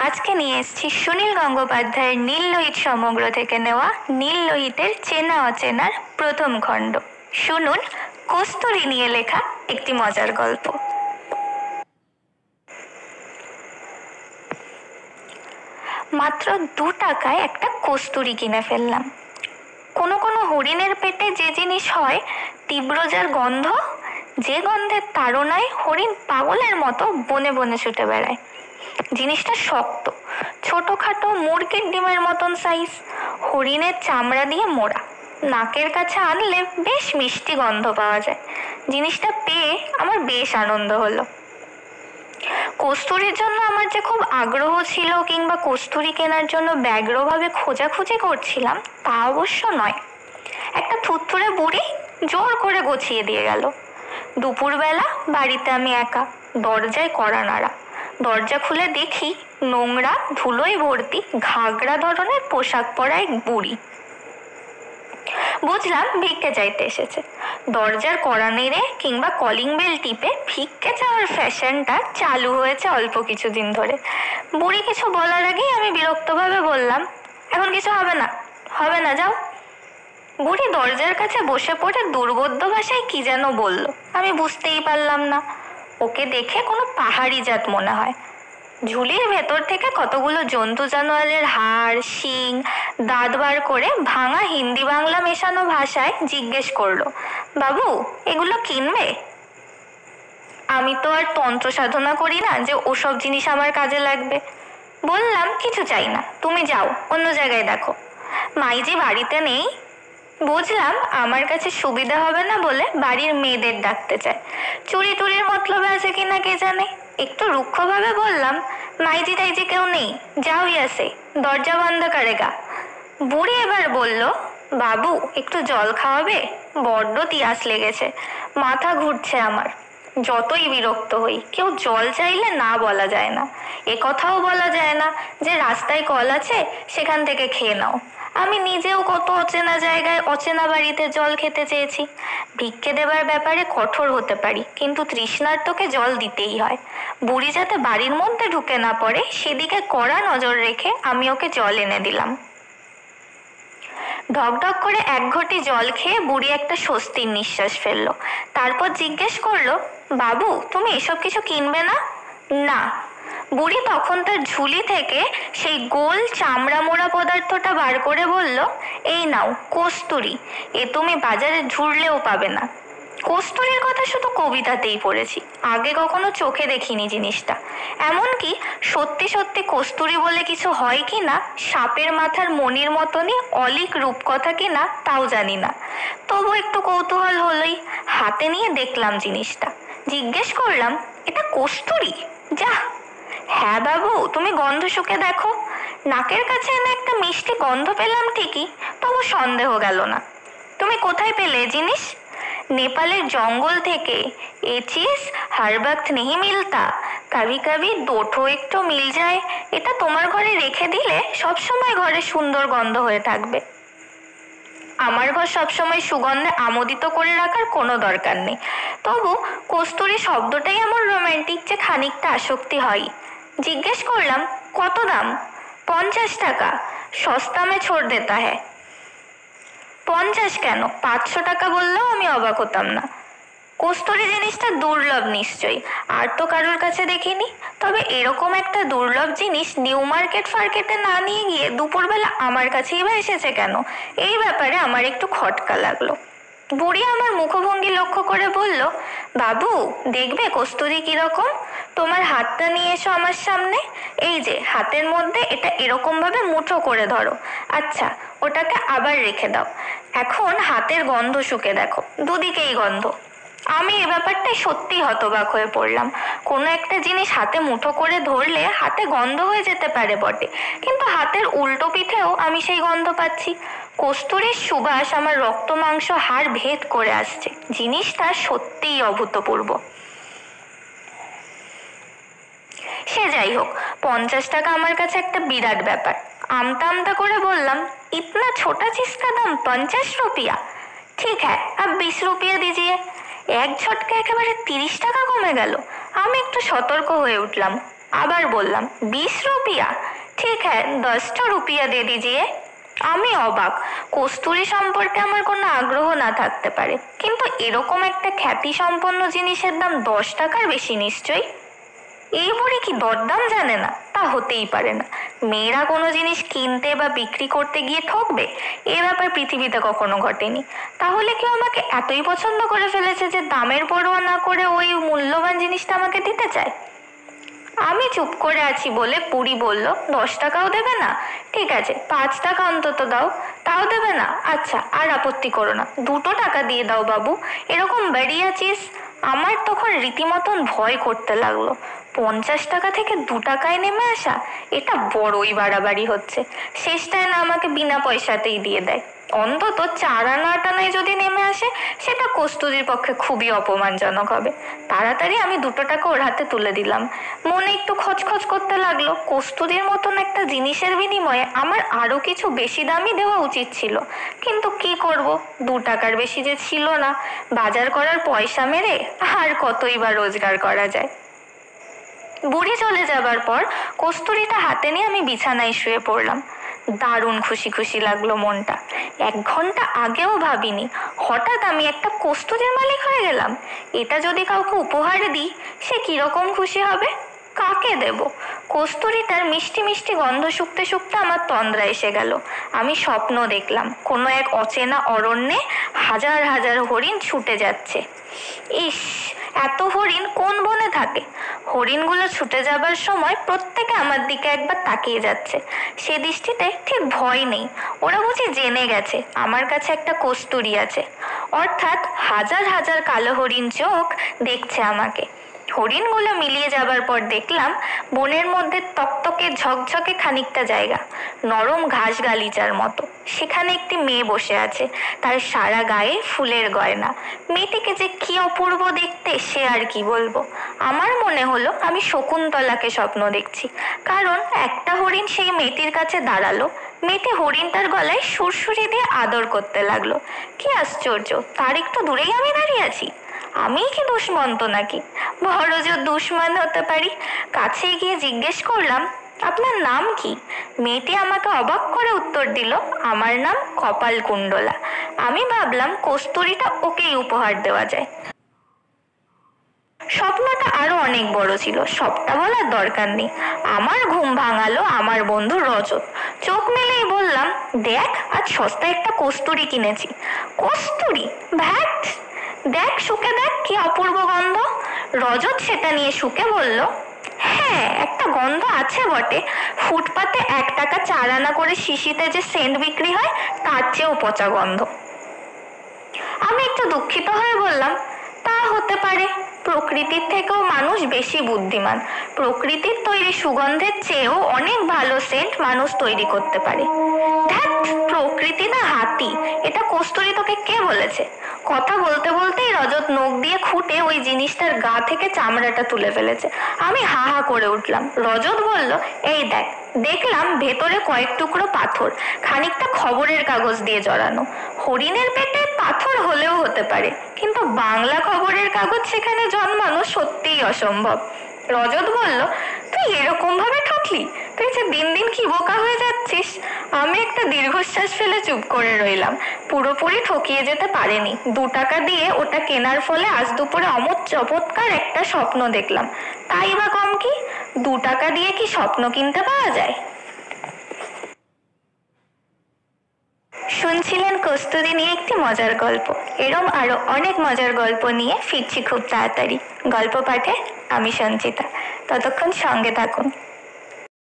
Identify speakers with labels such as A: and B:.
A: আজকে নিয়ে এসেছি সুনীল গঙ্গোপাধ্যায়ের নীললোহিত সমগ্র থেকে নেওয়া নীললোহিতের চেনা অচেনার প্রথম খণ্ড। শুনুন কস্তুরী নিয়ে লেখা একটি মজার গল্প। মাত্র 2 টাকায় একটা কস্তুরী কিনে ফেললাম। কোনো কোনো হরিণের পেটে যে জিনিস হয়, তীব্র যার গন্ধ, যে গন্ধের তাড়নায় হরিণ পাগলের মতো বনে বনে ছুটে বেড়ায়। জিনিসটা শক্ত, ছোটখাটো মুরগির ডিমের মতন সাইজ, হরিণের চামড়া দিয়ে মোড়া, নাকের কাছে আনলে বেশ মিষ্টি গন্ধ পাওয়া যায়। জিনিসটা পেয়ে আমার বেশ আনন্দ হলো। কস্তুরীর জন্য আমার যে খুব আগ্রহ ছিল কিংবা কস্তুরী কেনার জন্য ব্যগ্রভাবে খোঁজাখুঁজি করছিলাম তা অবশ্য নয়। একটা থুরথুরে বুড়ি জোর করে গছিয়ে দিয়ে গেল। দুপুরবেলা বাড়িতে আমি একা, দরজায় কড়া নাড়া। দরজা খুলে দেখি নোংরা ধুলোয় ভর্তি ঘাগড়া ধরনের পোশাক পরা এক বুড়ি। বুঝলাম ভিক্ষে চাইতে এসেছে। দরজার কড়া নেড়ে কিংবা কলিং বেল টিপে ভিক্ষে চাওয়ার ফ্যাশনটা চালু হয়েছে অল্প কিছুদিন ধরে। বুড়ি কিছু বলার আগেই আমি বিরক্তভাবে বললাম, এখন কিছু হবে না, হবে না, যাও। বুড়ি দরজার কাছে বসে পড়ে দুর্বোধ্য ভাষায় কি যেন বলল, আমি বুঝতেই পারলাম না। ওকে দেখে কোনো পাহাড়ি জাত মনে হয়। ঝুলির ভেতর থেকে কতগুলো জন্তু জানোয়ারের হাড়, শিং, দাঁত বার করে ভাঙা হিন্দি বাংলা মেশানো ভাষায় জিজ্ঞেস করলো, বাবু এগুলো কিনবে? আমি তো আর তন্ত্র সাধনা করি না যে ওসব জিনিস আমার কাজে লাগবে। বললাম, কিছু চাই না, তুমি যাও, অন্য জায়গায় দেখো। মাইজি বাড়িতে নেই। বুঝলাম আমার কাছে সুবিধা হবে না বলে বাড়ির মেয়েদের ডাকতে চায়। চুরি টুরির মতলবে আছে কিনা কে জানে। একটু রুক্ষভাবে বললাম, মাইজি টাইজি কেউ নেই, যাও ইয়াসে, দরজা বন্ধ করেগা। বুড়ি এবার বলল, বাবু একটু জল খাওয়াবে? বড্ড তিয়াস লেগেছে, মাথা ঘুরছে আমার। যতই বিরক্ত হই, কেউ জল চাইলে না বলা যায় না। এ কথাও বলা যায় না যে রাস্তায় কল আছে, সেখান থেকে খেয়ে নাও। আমি নিজেও কত অচেনা জায়গায় অচেনা বাড়িতে জল খেতে চেয়েছি। ভিক্ষে দেবার ব্যাপারে কঠোর হতে পারি, কিন্তু তৃষ্ণার্তকে জল দিতেই হয়। বুড়ি যাতে বাড়ির মধ্যে ঢুকে না পড়ে সেদিকে কড়া নজর রেখে আমি ওকে জল এনে দিলাম। ঢকঢক করে 1 ঘটি জল খেয়ে বুড়ি একটা স্বস্তির নিঃশ্বাস ফেললো। তারপর জিজ্ঞেস করলো, বাবু তুমি এসব কিছু কিনবে না? না। বুড়ি তখন তার ঝুলি থেকে সেই গোল চামড়া মোড়া পদার্থটা বার করে বলল, এই নাও কস্তুরী, এ তুমি বাজারে ঝুরলেও পাবে না। কস্তুরীর কথা শুধু কবিতাতেই পড়েছি, আগে কখনো চোখে দেখিনি জিনিসটা। এমনকি সত্যি সত্যি কস্তুরী বলে কিছু হয় কি না, সাপের মাথার মণির মতনই অলিক রূপকথা কি না তাও জানি না। তবু একটু কৌতূহল হলোই। হাতে নিয়ে দেখলাম জিনিসটা, জিজ্ঞেস করলাম, এটা কস্তুরী? যা। হ্যাঁ বাবু, তুমি গন্ধ শুকে দেখো। নাকের কাছে এনে একটা মিষ্টি গন্ধ পেলাম ঠিকই, তবু সন্দেহ গেল না। তুমি কোথায় পেলে জিনিস? নেপালের জঙ্গল থেকে। এ চিজ হর বক্ত নেহি মিলতা, কবি কবি দোঠো একটু মিল যায়। এটা তোমার ঘরে রেখে দিলে সবসময় ঘরে সুন্দর গন্ধ হয়ে থাকবে। আমার ঘর সবসময় সুগন্ধে আমোদিত করে রাখার কোনো দরকার নেই, তবু কস্তুরী শব্দটাই আমার রোম্যান্টিক যে খানিকটা আসক্তি হয়। জিজ্ঞেস করলাম, কত দাম? 50 টাকা, সস্তা মে ছোড় দেতা হ্যাঁ। 50 কেন, 500 টাকা বললেও আমি অবাক হতাম না। কস্তুরী জিনিসটা দুর্লভ নিশ্চয়ই, আর তো কারোর কাছে দেখিনি। তবে এরকম একটা দুর্লভ জিনিস নিউ মার্কেট ফার্কেটে না নিয়ে গিয়ে দুপুরবেলা আমার কাছেই বা এসেছে কেন, এই ব্যাপারে আমার একটু খটকা লাগলো। বুড়ি আমার মুখভঙ্গি লক্ষ্য করে বলল, বাবু দেখবে কস্তুরী কিরকম? তোমার হাতটা নিয়ে এসো আমার সামনে। এই যে হাতের মধ্যে এটা এরকম ভাবে মুঠো করে ধরো। আচ্ছা, ওটাকে আবার রেখে দাও। এখন হাতের গন্ধ শুকে দেখো, দুদিকেই গন্ধ। আমি এ ব্যাপারটাই সত্যি হতবাক হয়ে পড়লাম। কোনো একটা জিনিস হাতে মুঠো করে ধরলে হাতে গন্ধ হয়ে যেতে পারে বটে, কিন্তু হাতের উল্টো পিঠেও আমি সেই গন্ধ পাচ্ছি। কস্তুরীর সুবাস আমার রক্ত মাংস হাড় ভেদ করে আসছে। জিনিসটা সত্যিই অভূতপূর্ব। সে যাই হোক, 50 টাকা আমার কাছে একটা বিরাট ব্যাপার। আমতা আমতা করে বললাম, ইতনা ছোটা চিজ কা দাম 50 রুপিয়া? ঠিক হ্যাঁ, আব 20 রুপিয়া দিজিয়ে। এক ঝটকা একেবারে 30 টাকা কমে গেল। আমি একটু সতর্ক হয়ে উঠলাম। আবার বললাম 20 रुपया? ঠিক হ্যাঁ 10 रुपया दे दीजिए। আমি অবাক, কস্তুরী সম্পর্কে আমার কোনো আগ্রহ না থাকতে পারে, কিন্তু এরকম একটা খ্যাতি সম্পন্ন জিনিসের দাম 10 টাকার বেশি নিশ্চয়ই। এই বুড়ি কি দরদাম জানে না? তা হতেই পারে না। মেয়েরা কোনো জিনিস কিনতে বা বিক্রি করতে গিয়ে ঠকবে, এ ব্যাপার পৃথিবীতে কখনো ঘটেনি। তাহলে কেউ আমাকে এতই পছন্দ করে ফেলেছে যে দামের পরোয়া না করে ওই মূল্যবান জিনিসটা আমাকে দিতে চায়। আমি চুপ করে আছি বলে বুড়ি বলল, 10 টাকাও দেবে না? ঠিক আছে 5 টাকা অন্তত দাও। তাও দেবে না? আচ্ছা আর আপত্তি করো না, 2 টাকা দিয়ে দাও বাবু, এরকম বেরিয়েছিস। আমার তখন রীতিমতন ভয় করতে লাগলো। 50 টাকা থেকে 2 টাকায় নেমে আসা, এটা বড়ই বাড়াবাড়ি হচ্ছে। শেষটায় না আমাকে বিনা পয়সাতেই দিয়ে দেয়। অন্তত 4 আনা 8 আনায় যদি নেমে আসে, সেটা কস্তুরীর পক্ষে খুবই অপমানজনক হবে। তাড়াতাড়ি আমি 2 টাকা ওর হাতে তুলে দিলাম। মনে একটু খচখচ করতে লাগলো, কস্তুরীর মতন একটা জিনিসের বিনিময়ে আমার আরো কিছু বেশি দামই দেওয়া উচিত ছিল, কিন্তু কি করব, 2 টাকার বেশি যে ছিল না। বাজার করার পয়সা মেরে আর কতই বা রোজগার করা যায়। বুড়ি চলে যাবার পর কস্তুরীটা হাতে নিয়ে আমি বিছানায় শুয়ে পড়লাম। দারুণ খুশি খুশি লাগলো মনটা। 1 ঘন্টা আগেও ভাবিনি হঠাৎ আমি একটা কস্তুরীর মালিক হয়ে গেলাম। এটা যদি কাউকে উপহার দিই, সে কিরকম খুশি হবে? কাকে দেব? কস্তুরীটার মিষ্টি মিষ্টি গন্ধ শুকতে শুকতে আমার তন্দ্রা এসে গেল। আমি স্বপ্ন দেখলাম কোনো এক অচেনা অরণ্যে হাজার হাজার হরিণ ছুটে যাচ্ছে। ইস, এত হরিণ কোন বনে থাকে? হরিণগুলো ছুটে যাবার সময় প্রত্যেকে আমার দিকে একবার তাকিয়ে যাচ্ছে। সে দৃষ্টিতে ঠিক ভয় নেই, ওরা বুঝি জেনে গেছে আমার কাছে একটা কস্তুরী আছে। অর্থাৎ হাজার হাজার কালো হরিণ চোখ দেখছে আমাকে। হরিণগুলো মিলিয়ে যাবার পর দেখলাম বনের মধ্যে তকতকে ঝকঝকে খানিকটা জায়গা, নরম ঘাস গালিচার মতো। সেখানে একটি মেয়ে বসে আছে, তার সারা গায়ে ফুলের গয়না। মেয়েটিকে যে কি অপূর্ব দেখতে, সে আর কি বলবো। আমার মনে হলো আমি শকুন্তলাকে স্বপ্ন দেখছি, কারণ একটা হরিণ সেই মেয়েটির কাছে দাঁড়ালো। মেয়েটি হরিণটার গলায় সুরসুরি দিয়ে আদর করতে লাগলো। কি আশ্চর্য, তার একটু দূরেই আমি দাঁড়িয়ে আছি। আমি কি দুষ্মন্ত নাকি? বড় যে দুশ্মন হতে পারি। কাছে গিয়ে জিজ্ঞেস করলাম, আপনার নাম কি? মেয়েটি আমাকে অবাক করে উত্তর দিল, আমার নাম কপাল কুণ্ডলা। আমি ভাবলাম কস্তুরীটা ওকেই উপহার দেওয়া যায়। স্বপ্নটা আরো অনেক বড় ছিল, সবটা বলার দরকার নেই। আমার ঘুম ভাঙালো আমার বন্ধু রজত। চোখ মেলেই বললাম, দেখ আজ সস্তায় একটা কস্তুরী কিনেছি। কস্তুরী? ভ্যাট, দেখ শুকে দেখ কি অপূর্ব গন্ধ। রজত সেটা নিয়ে শুকে বলল, হ্যাঁ একটা গন্ধ আছে বটে, ফুটপাতে 1 টাকা 4 আনা করে শিশিতে যে সেন্ট বিক্রি হয়, তার চেয়েও পচা গন্ধ। আমি একটু দুঃখিত হয়ে বললাম, তা হতে পারে, প্রকৃতির থেকেও মানুষ বেশি বুদ্ধিমান। প্রকৃতির তৈরি সুগন্ধের চেয়েও অনেক ভালো সেন্ট মানুষ তৈরি করতে পারে। ধ্যাৎ, প্রকৃতি না হাতি, এটা কস্তুরী তোকে কে বলেছে? কথা বলতে বলতেই রজত নখ দিয়ে খুঁটে ওই জিনিসটার গা থেকে চামড়াটা তুলে ফেলেছে। আমি হা হা করে উঠলাম। রজত বলল, এই দেখ। দেখলাম ভেতরে কয়েক টুকরো পাথর, খানিকটা খবরের কাগজ দিয়ে জড়ানো। হরিণের পেটে পাথর হলেও হতে পারে, কিন্তু বাংলা খবরের কাগজ সেখানে জন্মানো সত্যিই অসম্ভব। রজত বলল, তুই এরকম ভাবে ঠকলি? তুই যে দিন দিন কি বোকা হয়ে যাচ্ছিস। আমি একটা দীর্ঘশ্বাস ফেলে চুপ করে রইলাম। পুরোপুরি ঠকিয়ে যেতে পারেনি। 2 টাকা দিয়ে ওটা কেনার ফলে আজ দুপুরে অমত চমৎকার একটা স্বপ্ন দেখলাম। তাই বা কম কি? 2 টাকা দিয়ে কি স্বপ্ন কিনতে পাওয়া যায়? শুনছিলেন কস্তুরী নিয়ে একটি মজার গল্প। এরম আরো অনেক মজার গল্প নিয়ে ফিরছি খুব তাড়াতাড়ি। গল্প পাঠে আমি সঞ্চিতা। ততক্ষণ সঙ্গে থাকুন।